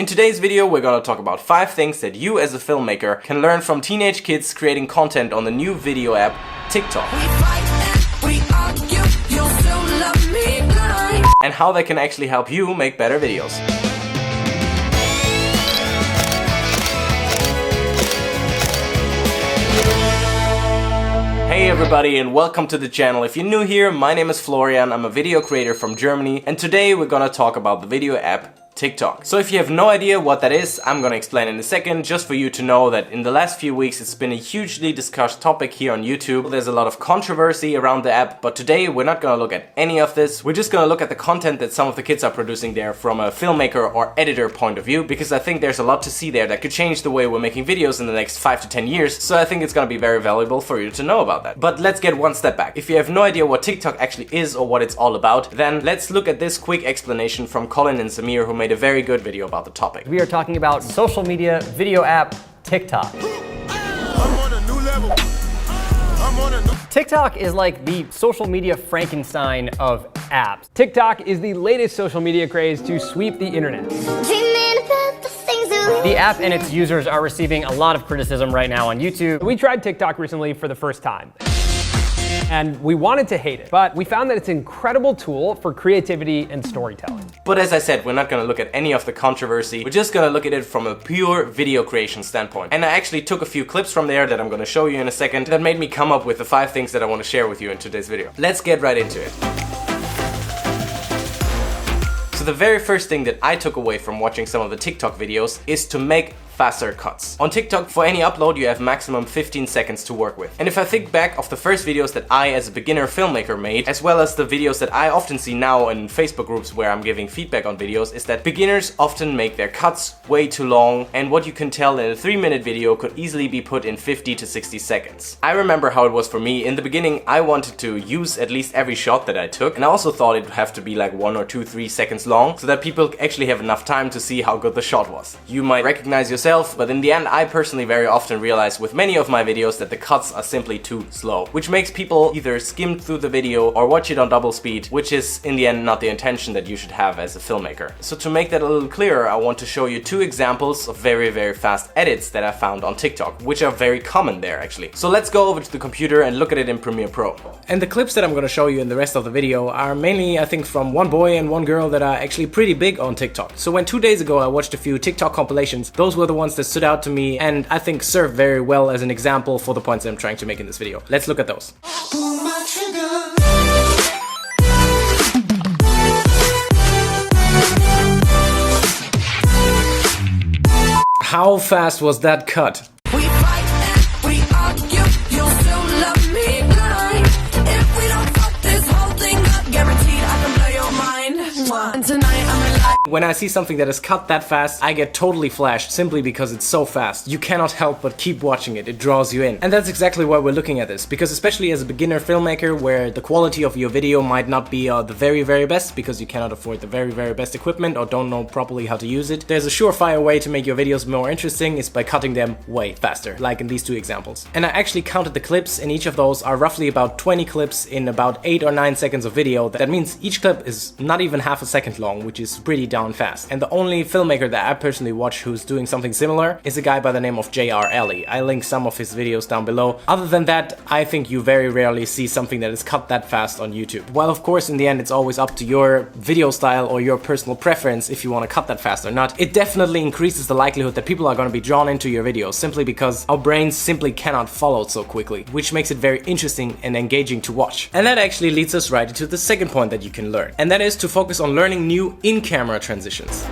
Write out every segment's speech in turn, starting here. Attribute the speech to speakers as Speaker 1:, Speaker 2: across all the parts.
Speaker 1: In today's video, we're gonna talk about 5 things that you as a filmmaker can learn from teenage kids creating content on the new video app, TikTok. And how they can actually help you make better videos. Hey everybody and welcome to the channel. If you're new here, my name is Florian, I'm a video creator from Germany, and today we're gonna talk about the video app TikTok. So if you have no idea what that is, I'm gonna explain in a second, just for you to know that in the last few weeks it's been a hugely discussed topic here on YouTube. There's a lot of controversy around the app, but today we're not gonna look at any of this. We're just gonna look at the content that some of the kids are producing there from a filmmaker or editor point of view, because I think there's a lot to see there that could change the way we're making videos in the next 5 to 10 years. So I think it's gonna be very valuable for you to know about that. But let's get one step back. If you have no idea what TikTok actually is or what it's all about, then let's look at this quick explanation from Colin and Samir, who made a very good video about the topic.
Speaker 2: We are talking about social media video app TikTok. TikTok is like the social media Frankenstein of apps. TikTok is the latest social media craze to sweep the internet. The app and its users are receiving a lot of criticism right now on YouTube. We tried TikTok recently for the first time, and we wanted to hate it, but we found that it's an incredible tool for creativity and storytelling.
Speaker 1: But as I said, we're not gonna look at any of the controversy. We're just gonna look at it from a pure video creation standpoint. And I actually took a few clips from there that I'm gonna show you in a second that made me come up with the 5 things that I wanna share with you in today's video. Let's get right into it. So the very first thing that I took away from watching some of the TikTok videos is to make faster cuts. On TikTok, for any upload, you have maximum 15 seconds to work with. And if I think back of the first videos that I as a beginner filmmaker made, as well as the videos that I often see now in Facebook groups where I'm giving feedback on videos, is that beginners often make their cuts way too long, and what you can tell in a 3-minute video could easily be put in 50 to 60 seconds. I remember how it was for me. In the beginning, I wanted to use at least every shot that I took, and I also thought it would have to be like 1 or 2, 3 seconds long, so that people actually have enough time to see how good the shot was. You might recognize yourself, but in the end, I personally very often realize with many of my videos that the cuts are simply too slow, which makes people either skim through the video or watch it on double speed, which is in the end not the intention that you should have as a filmmaker. So to make that a little clearer, I want to show you 2 examples of very, very fast edits that I found on TikTok, which are very common there actually. So let's go over to the computer and look at it in Premiere Pro. And the clips that I'm going to show you in the rest of the video are mainly, I think, from one boy and one girl that are actually pretty big on TikTok. So when 2 days ago I watched a few TikTok compilations, those were the ones that stood out to me and I think serve very well as an example for the points that I'm trying to make in this video. Let's look at those. How fast was that cut? We fight and we argue, you'll still love me blind. If we don't fuck this whole thing up, guaranteed I can blow your mind. And tonight I'm alive. When I see something that is cut that fast, I get totally flashed simply because it's so fast. You cannot help but keep watching it. It draws you in. And that's exactly why we're looking at this, because especially as a beginner filmmaker where the quality of your video might not be the very, very best because you cannot afford the very, very best equipment or don't know properly how to use it, there's a surefire way to make your videos more interesting is by cutting them way faster, like in these 2 examples. And I actually counted the clips, and each of those are roughly about 20 clips in about 8 or 9 seconds of video. That means each clip is not even half a second long, which is pretty darn fast. And the only filmmaker that I personally watch who's doing something similar is a guy by the name of JR Alli. I link some of his videos down below. Other than that, I think you very rarely see something that is cut that fast on YouTube. While of course in the end it's always up to your video style or your personal preference if you want to cut that fast or not, it definitely increases the likelihood that people are going to be drawn into your videos simply because our brains simply cannot follow so quickly, which makes it very interesting and engaging to watch. And that actually leads us right into the second point that you can learn, and that is to focus on learning new in-camera transitions.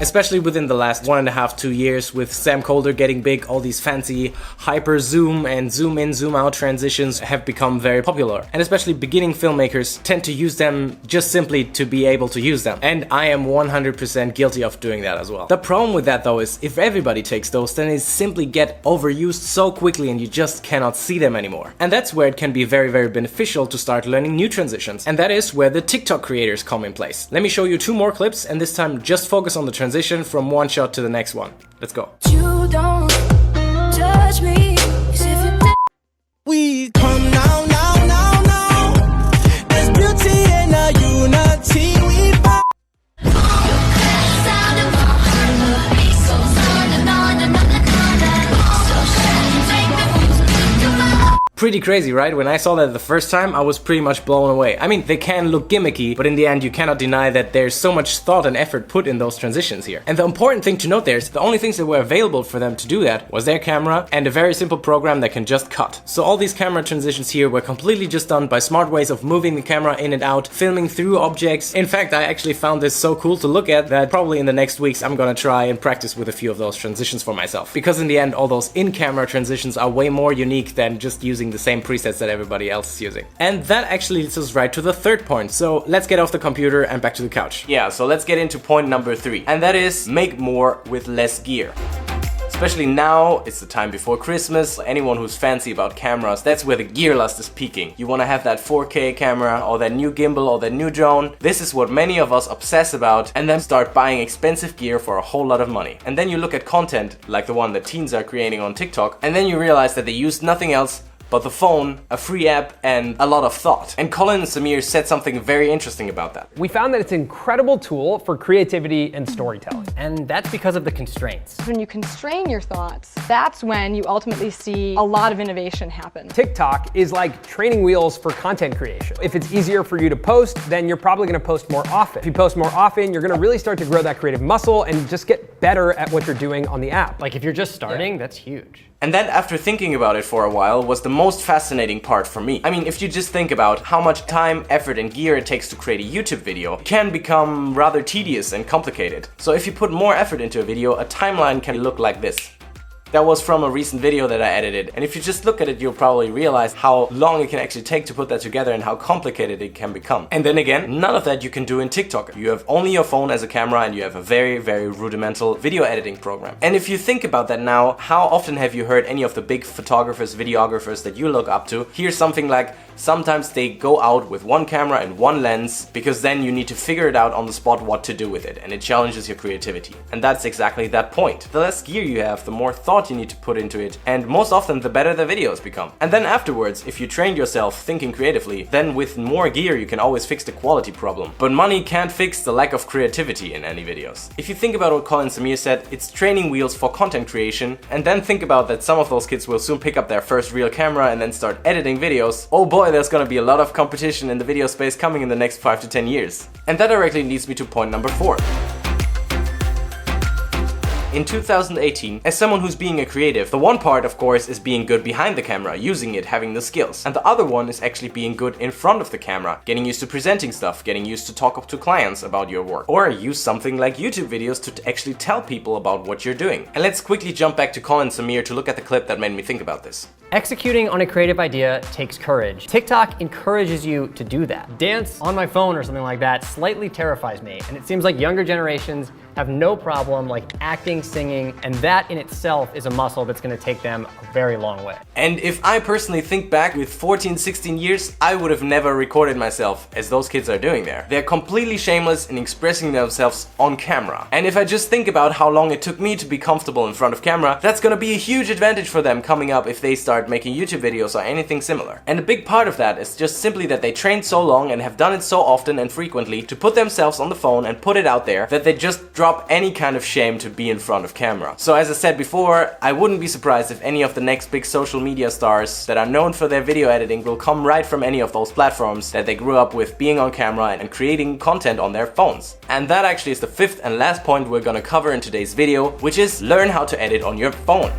Speaker 1: Especially within the last 1.5 to 2 years, with Sam Colder getting big, all these fancy hyper zoom and zoom in, zoom out transitions have become very popular. And especially beginning filmmakers tend to use them just simply to be able to use them. And I am 100% guilty of doing that as well. The problem with that though is if everybody takes those, then they simply get overused so quickly and you just cannot see them anymore. And that's where it can be very, very beneficial to start learning new transitions. And that is where the TikTok creators come in place. Let me show you 2 more clips, and this time just focus on the transition from one shot to the next one. Let's go. You don't judge me. We come now, now, now, now. There's beauty in our unity. We
Speaker 3: Pretty crazy, right? When I saw that the first time, I was pretty much blown away. I mean, they can look gimmicky, but in the end, you cannot deny that there's so much thought and effort put in those transitions here. And the important thing to note there is the only things that were available for them to do that was their camera and a very simple program that can just cut. So all these camera transitions here were completely just done by smart ways of moving the camera in and out, filming through objects. In fact, I actually found this so cool to look at that probably in the next weeks I'm gonna try and practice with a few of those transitions for myself. Because in the end, all those in-camera transitions are way more unique than just using the same presets that everybody else is using. And that actually leads us right to the third point. So let's get off the computer and back to the couch. Yeah, so let's get into point number 3. And that is make more with less gear. Especially now, it's the time before Christmas. Anyone who's fancy about cameras, that's where the gear lust is peaking. You want to have that 4K camera or that new gimbal or that new drone. This is what many of us obsess about and then start buying expensive gear for a whole lot of money. And then you look at content like the one that teens are creating on TikTok, and then you realize that they use nothing else but the phone, a free app, and a lot of thought. And Colin and Samir said something very interesting about that.
Speaker 2: We found that it's an incredible tool for creativity and storytelling.
Speaker 4: And that's because of the constraints.
Speaker 5: When you constrain your thoughts, that's when you ultimately see a lot of innovation happen.
Speaker 2: TikTok is like training wheels for content creation. If it's easier for you to post, then you're probably gonna post more often. If you post more often, you're gonna really start to grow that creative muscle and just get better at what you're doing on the app.
Speaker 4: Like if you're just starting, that's huge.
Speaker 3: And that, after thinking about it for a while, was the most fascinating part for me. I mean, if you just think about how much time, effort, and gear it takes to create a YouTube video, it can become rather tedious and complicated. So if you put more effort into a video, a timeline can look like this. That was from a recent video that I edited, and if you just look at it, you'll probably realize how long it can actually take to put that together and how complicated it can become. And then again, none of that you can do in TikTok. You have only your phone as a camera and you have a very, very rudimental video editing program. And if you think about that now, how often have you heard any of the big photographers, videographers that you look up to hear something like, sometimes they go out with one camera and one lens because then you need to figure it out on the spot what to do with it, and it challenges your creativity. And that's exactly that point. The less gear you have, the more thought you need to put into it, and most often the better the videos become. And then afterwards, if you trained yourself thinking creatively, then with more gear you can always fix the quality problem. But money can't fix the lack of creativity in any videos. If you think about what Colin Samir said, it's training wheels for content creation, and then think about that some of those kids will soon pick up their first real camera and then start editing videos. Oh boy, there's gonna be a lot of competition in the video space coming in the next 5 to 10 years. And that directly leads me to point number 4. In 2018, as someone who's being a creative, the one part, of course, is being good behind the camera, using it, having the skills. And the other one is actually being good in front of the camera, getting used to presenting stuff, getting used to talk to clients about your work. Or use something like YouTube videos to actually tell people about what you're doing. And let's quickly jump back to Colin Samir to look at the clip that made me think about this.
Speaker 4: Executing on a creative idea takes courage. TikTok encourages you to do that. Dance on my phone or something like that slightly terrifies me, and it seems like younger generations have no problem like acting, singing, and that in itself is a muscle that's gonna take them a very long way.
Speaker 3: And if I personally think back with 14, 16 years, I would have never recorded myself as those kids are doing there. They're completely shameless in expressing themselves on camera. And if I just think about how long it took me to be comfortable in front of camera, that's gonna be a huge advantage for them coming up if they start making YouTube videos or anything similar. And a big part of that is just simply that they trained so long and have done it so often and frequently to put themselves on the phone and put it out there that they just drop any kind of shame to be in front of camera. So as I said before, I wouldn't be surprised if any of the next big social media stars that are known for their video editing will come right from any of those platforms that they grew up with being on camera and creating content on their phones. And that actually is the 5th and last point we're gonna cover in today's video, which is learn how to edit on your phone.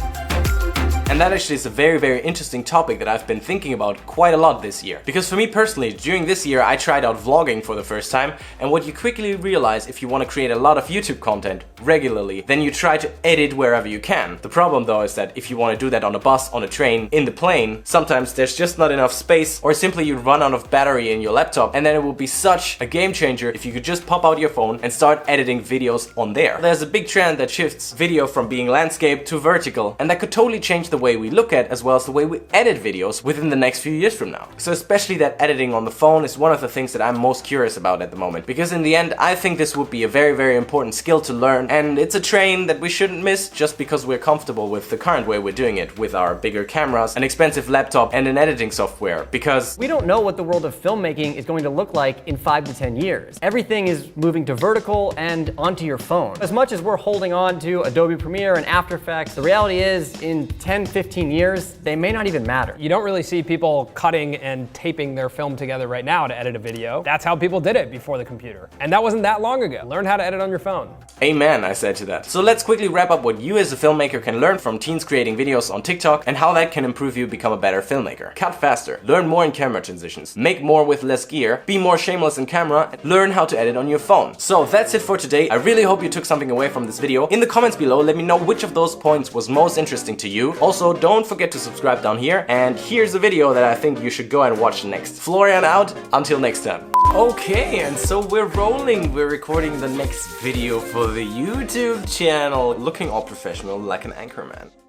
Speaker 3: And that actually is a very, very interesting topic that I've been thinking about quite a lot this year. Because for me personally, during this year I tried out vlogging for the first time, and what you quickly realize if you want to create a lot of YouTube content regularly, then you try to edit wherever you can. The problem though is that if you want to do that on a bus, on a train, in the plane, sometimes there's just not enough space, or simply you run out of battery in your laptop, and then it will be such a game changer if you could just pop out your phone and start editing videos on there. There's a big trend that shifts video from being landscape to vertical, and that could totally change the way we look at as well as the way we edit videos within the next few years from now. So especially that editing on the phone is one of the things that I'm most curious about at the moment, because in the end I think this would be a very, very important skill to learn, and it's a train that we shouldn't miss just because we're comfortable with the current way we're doing it with our bigger cameras, an expensive laptop, and an editing software. Because
Speaker 4: we don't know what the world of filmmaking is going to look like in 5 to 10 years. Everything is moving to vertical and onto your phone. As much as we're holding on to Adobe Premiere and After Effects, the reality is in 10, 15 years, they may not even matter.
Speaker 2: You don't really see people cutting and taping their film together right now to edit a video. That's how people did it before the computer. And that wasn't that long ago. Learn how to edit on your phone.
Speaker 3: Amen, I said to that. So let's quickly wrap up what you as a filmmaker can learn from teens creating videos on TikTok and how that can improve you become a better filmmaker. Cut faster, learn more in camera transitions, make more with less gear, be more shameless in camera, and learn how to edit on your phone. So that's it for today. I really hope you took something away from this video. In the comments below, let me know which of those points was most interesting to you. Also, don't forget to subscribe down here. And here's a video that I think you should go and watch next. Florian out, until next time. Okay, and so we're rolling. We're recording the next video for the YouTube channel. Looking all professional like an anchorman.